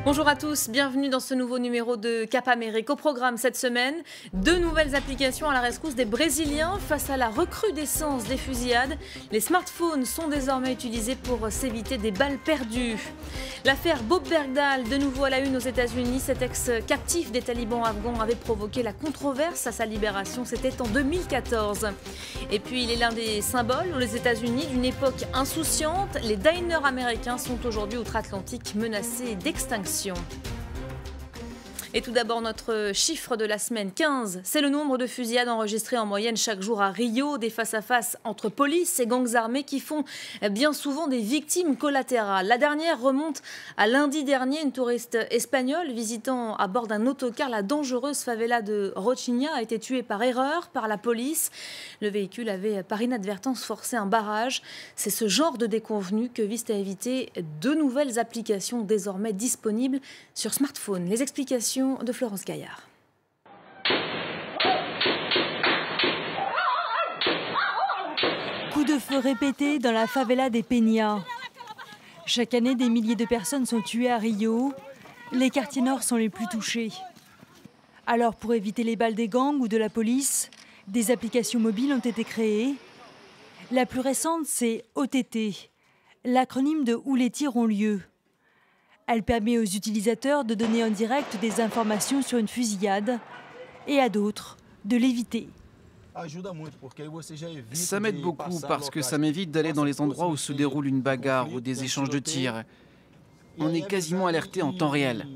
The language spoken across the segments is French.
Bonjour à tous, bienvenue dans ce nouveau numéro de Cap Amérique. Au programme cette semaine, 2 nouvelles applications à la rescousse des Brésiliens face à la recrudescence des fusillades. Les smartphones sont désormais utilisés pour s'éviter des balles perdues. L'affaire Bob Bergdahl, de nouveau à la une aux États-Unis. Cet ex-captif des talibans afghans avait provoqué la controverse à sa libération. C'était en 2014. Et puis, il est l'un des symboles aux États-Unis d'une époque insouciante. Les diners américains sont aujourd'hui outre-Atlantique menacés d'extinction. Et tout d'abord, notre chiffre de la semaine, 15. C'est le nombre de fusillades enregistrées en moyenne chaque jour à Rio, des face-à-face entre police et gangs armés qui font bien souvent des victimes collatérales. La dernière remonte à lundi dernier. Une touriste espagnole visitant à bord d'un autocar la dangereuse favela de Rocinha a été tuée par erreur par la police. Le véhicule avait par inadvertance forcé un barrage. C'est ce genre de déconvenus que visent à éviter 2 nouvelles applications désormais disponibles sur smartphone. Les explications de Florence Gaillard. Coups de feu répétés dans la favela des Peñas. Chaque année, des milliers de personnes sont tuées à Rio. Les quartiers nord sont les plus touchés. Alors, pour éviter les balles des gangs ou de la police, des applications mobiles ont été créées. La plus récente, c'est OTT, l'acronyme de Où les tirs ont lieu. Elle permet aux utilisateurs de donner en direct des informations sur une fusillade et à d'autres de l'éviter. Ça m'aide beaucoup parce que ça m'évite d'aller dans les endroits où se déroule une bagarre ou des échanges de tirs. On est quasiment alerté en temps réel.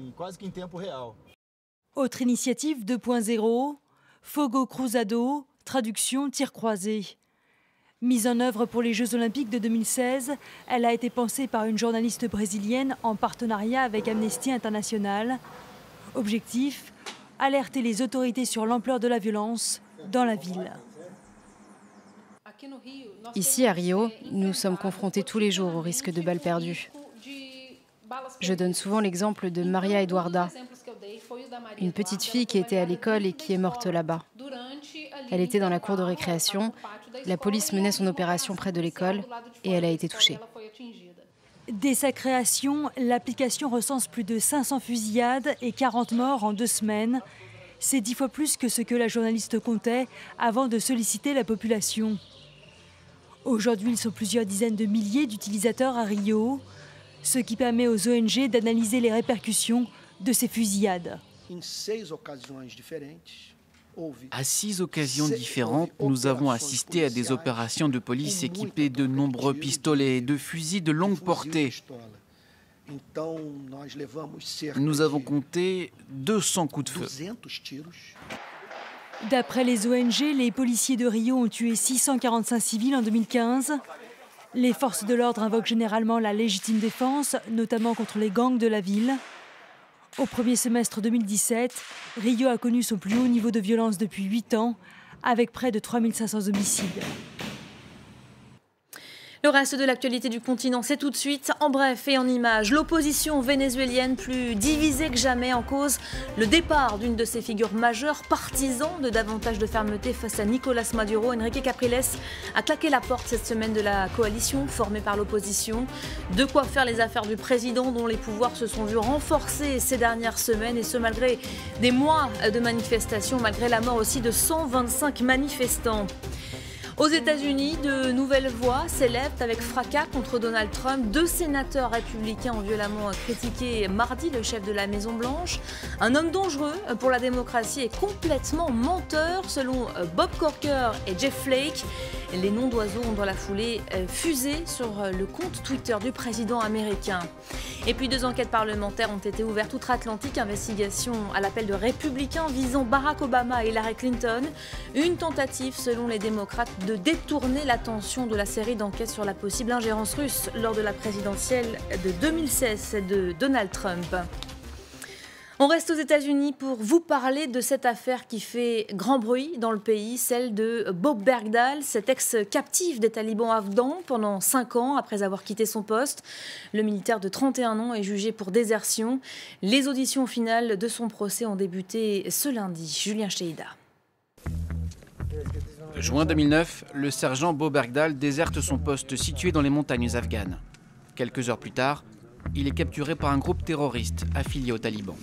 Autre initiative 2.0, Fogo Cruzado, traduction tir croisé. Mise en œuvre pour les Jeux Olympiques de 2016, elle a été pensée par une journaliste brésilienne en partenariat avec Amnesty International. Objectif, alerter les autorités sur l'ampleur de la violence dans la ville. Ici à Rio, nous sommes confrontés tous les jours au risque de balles perdues. Je donne souvent l'exemple de Maria Eduarda, une petite fille qui était à l'école et qui est morte là-bas. Elle était dans la cour de récréation, la police menait son opération près de l'école et elle a été touchée. Dès sa création, l'application recense plus de 500 fusillades et 40 morts en 2 semaines. C'est 10 fois plus que ce que la journaliste comptait avant de solliciter la population. Aujourd'hui, ils sont plusieurs dizaines de milliers d'utilisateurs à Rio, ce qui permet aux ONG d'analyser les répercussions de ces fusillades. À 6 occasions différentes, nous avons assisté à des opérations de police équipées de nombreux pistolets et de fusils de longue portée. Nous avons compté 200 coups de feu. D'après les ONG, les policiers de Rio ont tué 645 civils en 2015. Les forces de l'ordre invoquent généralement la légitime défense, notamment contre les gangs de la ville. Au premier semestre 2017, Rio a connu son plus haut niveau de violence depuis 8 ans, avec près de 3500 homicides. Le reste de l'actualité du continent, c'est tout de suite. En bref et en images, l'opposition vénézuélienne plus divisée que jamais, en cause le départ d'une de ses figures majeures, partisan de davantage de fermeté face à Nicolás Maduro. Enrique Capriles a claqué la porte cette semaine de la coalition formée par l'opposition. De quoi faire les affaires du président dont les pouvoirs se sont vus renforcés ces dernières semaines, et ce malgré des mois de manifestations, malgré la mort aussi de 125 manifestants. Aux États-Unis, de nouvelles voix s'élèvent avec fracas contre Donald Trump. 2 sénateurs républicains ont violemment critiqué mardi le chef de la Maison-Blanche. Un homme dangereux pour la démocratie et complètement menteur, selon Bob Corker et Jeff Flake. Les noms d'oiseaux ont dans la foulée fusé sur le compte Twitter du président américain. Et puis 2 enquêtes parlementaires ont été ouvertes outre-Atlantique. Investigation à l'appel de républicains visant Barack Obama et Hillary Clinton. Une tentative, selon les démocrates, de détourner l'attention de la série d'enquêtes sur la possible ingérence russe lors de la présidentielle de 2016 de Donald Trump. On reste aux États-Unis pour vous parler de cette affaire qui fait grand bruit dans le pays, celle de Bob Bergdahl, cet ex-captif des talibans afghans pendant 5 ans après avoir quitté son poste. Le militaire de 31 ans est jugé pour désertion. Les auditions finales de son procès ont débuté ce lundi. Julien Cheida. Juin 2009, le sergent Bob Bergdahl déserte son poste situé dans les montagnes afghanes. Quelques heures plus tard, il est capturé par un groupe terroriste affilié aux talibans.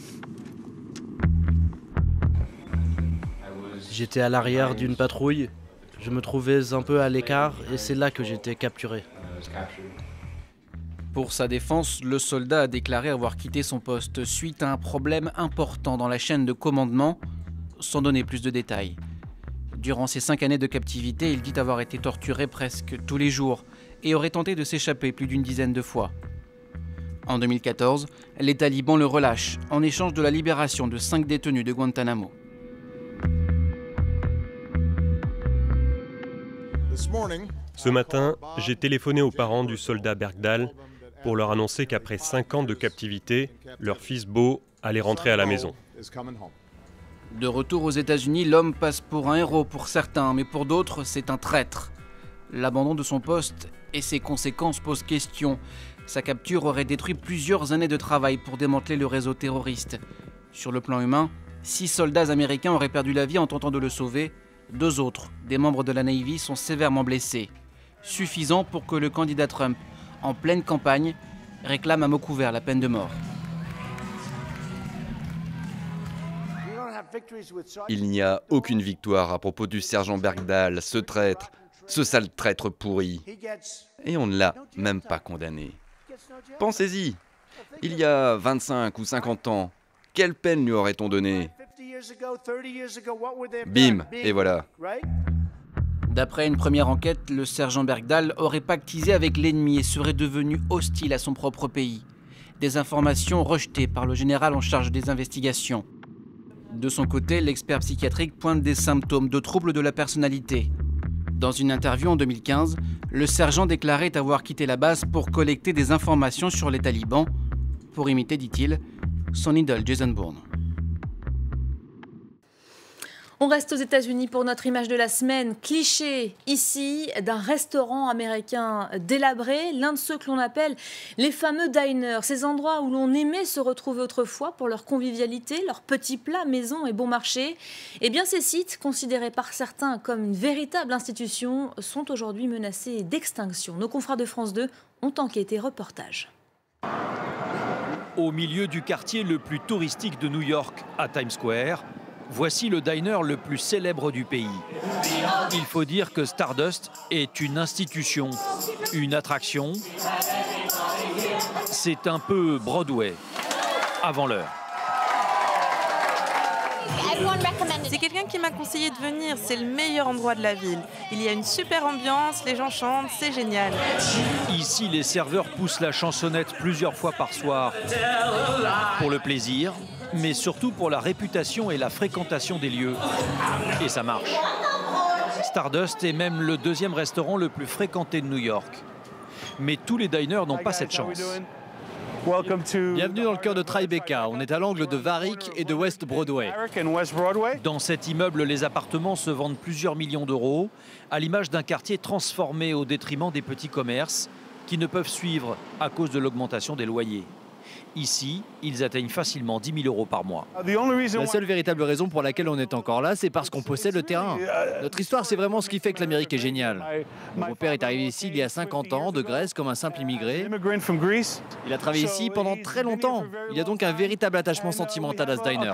J'étais à l'arrière d'une patrouille, je me trouvais un peu à l'écart et c'est là que j'étais capturé. Pour sa défense, le soldat a déclaré avoir quitté son poste suite à un problème important dans la chaîne de commandement, sans donner plus de détails. Durant ses 5 années de captivité, il dit avoir été torturé presque tous les jours et aurait tenté de s'échapper plus d'une dizaine de fois. En 2014, les talibans le relâchent en échange de la libération de 5 détenus de Guantanamo. Ce matin, j'ai téléphoné aux parents du soldat Bergdahl pour leur annoncer qu'après 5 ans de captivité, leur fils Beau allait rentrer à la maison. De retour aux États-Unis, l'homme passe pour un héros pour certains, mais pour d'autres, c'est un traître. L'abandon de son poste et ses conséquences posent question. Sa capture aurait détruit plusieurs années de travail pour démanteler le réseau terroriste. Sur le plan humain, 6 soldats américains auraient perdu la vie en tentant de le sauver. 2 autres, des membres de la Navy, sont sévèrement blessés. Suffisant pour que le candidat Trump, en pleine campagne, réclame à mots couverts la peine de mort. Il n'y a aucune victoire à propos du sergent Bergdahl, ce traître, ce sale traître pourri. Et on ne l'a même pas condamné. Pensez-y, il y a 25 ou 50 ans, quelle peine lui aurait-on donné? Bim, et voilà. D'après une première enquête, le sergent Bergdahl aurait pactisé avec l'ennemi et serait devenu hostile à son propre pays. Des informations rejetées par le général en charge des investigations. De son côté, l'expert psychiatrique pointe des symptômes de troubles de la personnalité. Dans une interview en 2015, le sergent déclarait avoir quitté la base pour collecter des informations sur les talibans, pour imiter, dit-il, son idole Jason Bourne. On reste aux États-Unis pour notre image de la semaine. Cliché ici d'un restaurant américain délabré, l'un de ceux que l'on appelle les fameux diners, ces endroits où l'on aimait se retrouver autrefois pour leur convivialité, leurs petits plats maison et bon marché. Eh bien, ces sites, considérés par certains comme une véritable institution, sont aujourd'hui menacés d'extinction. Nos confrères de France 2 ont enquêté. Reportage. Au milieu du quartier le plus touristique de New York, à Times Square, voici le diner le plus célèbre du pays. Il faut dire que Stardust est une institution, une attraction. C'est un peu Broadway, avant l'heure. C'est quelqu'un qui m'a conseillé de venir, c'est le meilleur endroit de la ville. Il y a une super ambiance, les gens chantent, c'est génial. Ici, les serveurs poussent la chansonnette plusieurs fois par soir pour le plaisir, mais surtout pour la réputation et la fréquentation des lieux. Et ça marche. Stardust est même le 2e restaurant le plus fréquenté de New York. Mais tous les diners n'ont pas cette chance. Bienvenue dans le cœur de Tribeca. On est à l'angle de Varick et de West Broadway. Dans cet immeuble, les appartements se vendent plusieurs millions d'euros, à l'image d'un quartier transformé au détriment des petits commerces qui ne peuvent suivre à cause de l'augmentation des loyers. Ici, ils atteignent facilement 10 000 euros par mois. La seule véritable raison pour laquelle on est encore là, c'est parce qu'on possède le terrain. Notre histoire, c'est vraiment ce qui fait que l'Amérique est géniale. Mon père est arrivé ici il y a 50 ans, de Grèce, comme un simple immigré. Il a travaillé ici pendant très longtemps. Il y a donc un véritable attachement sentimental à ce diner.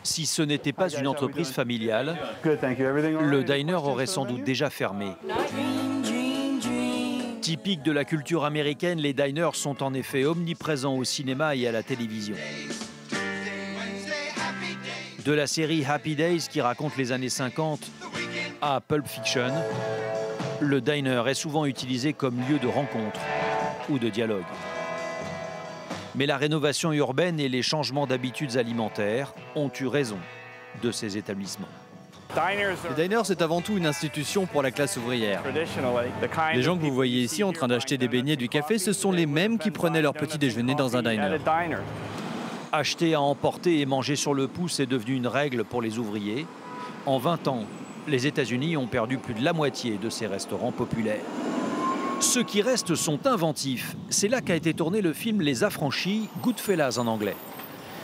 Si ce n'était pas une entreprise familiale, le diner aurait sans doute déjà fermé. Typiques de la culture américaine, les diners sont en effet omniprésents au cinéma et à la télévision. De la série Happy Days qui raconte les années 50 à Pulp Fiction, le diner est souvent utilisé comme lieu de rencontre ou de dialogue. Mais la rénovation urbaine et les changements d'habitudes alimentaires ont eu raison de ces établissements. Les diners, c'est avant tout une institution pour la classe ouvrière. Les gens que vous voyez ici en train d'acheter des beignets et du café, ce sont les mêmes qui prenaient leur petit déjeuner dans un diner. Acheter à emporter et manger sur le pouce est devenu une règle pour les ouvriers. En 20 ans, les États-Unis ont perdu plus de la moitié de ces restaurants populaires. Ceux qui restent sont inventifs. C'est là qu'a été tourné le film Les Affranchis, Goodfellas en anglais.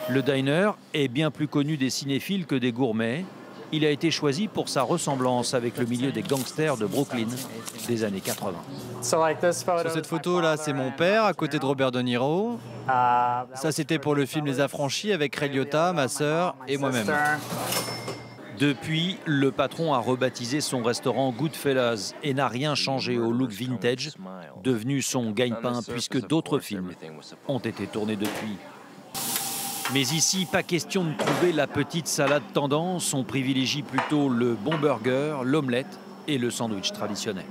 Le diner est bien plus connu des cinéphiles que des gourmets. Il a été choisi pour sa ressemblance avec le milieu des gangsters de Brooklyn des années 80. Sur cette photo-là, c'est mon père à côté de Robert De Niro. Ça, c'était pour le film Les Affranchis avec Ray Liotta, ma sœur et moi-même. Depuis, le patron a rebaptisé son restaurant Goodfellas et n'a rien changé au look vintage, devenu son gagne-pain puisque d'autres films ont été tournés depuis. Mais ici, pas question de trouver la petite salade tendance, on privilégie plutôt le bon burger, l'omelette et le sandwich traditionnel.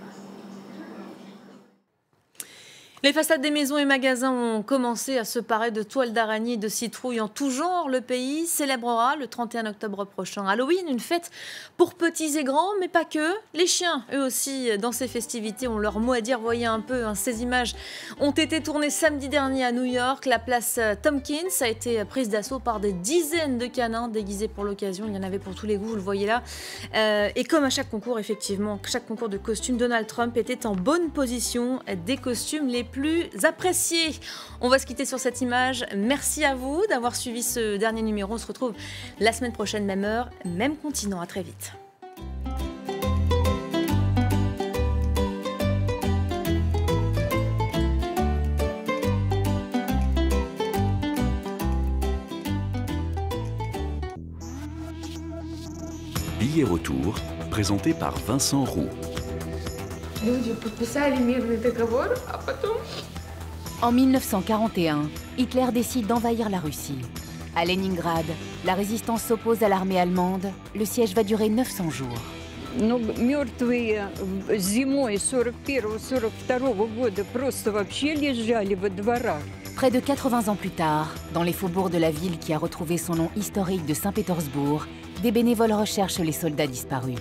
Les façades des maisons et magasins ont commencé à se parer de toiles d'araignée et de citrouilles en tout genre. Le pays célébrera le 31 octobre prochain Halloween, une fête pour petits et grands, mais pas que. Les chiens, eux aussi, dans ces festivités, ont leur mot à dire. Voyez un peu, ces images ont été tournées samedi dernier à New York. La place Tompkins a été prise d'assaut par des dizaines de canins déguisés pour l'occasion. Il y en avait pour tous les goûts, vous le voyez là. Et comme à chaque concours, effectivement, chaque concours de costumes, Donald Trump était en bonne position des costumes les plus appréciés. On va se quitter sur cette image. Merci à vous d'avoir suivi ce dernier numéro. On se retrouve la semaine prochaine, même heure, même continent. À très vite. Billet retour, présenté par Vincent Roux. En 1941, Hitler décide d'envahir la Russie. À Leningrad, la résistance s'oppose à l'armée allemande. Le siège va durer 900 jours. Près de 80 ans plus tard, dans les faubourgs de la ville qui a retrouvé son nom historique de Saint-Pétersbourg, des bénévoles recherchent les soldats disparus.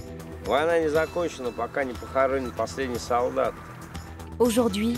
Aujourd'hui,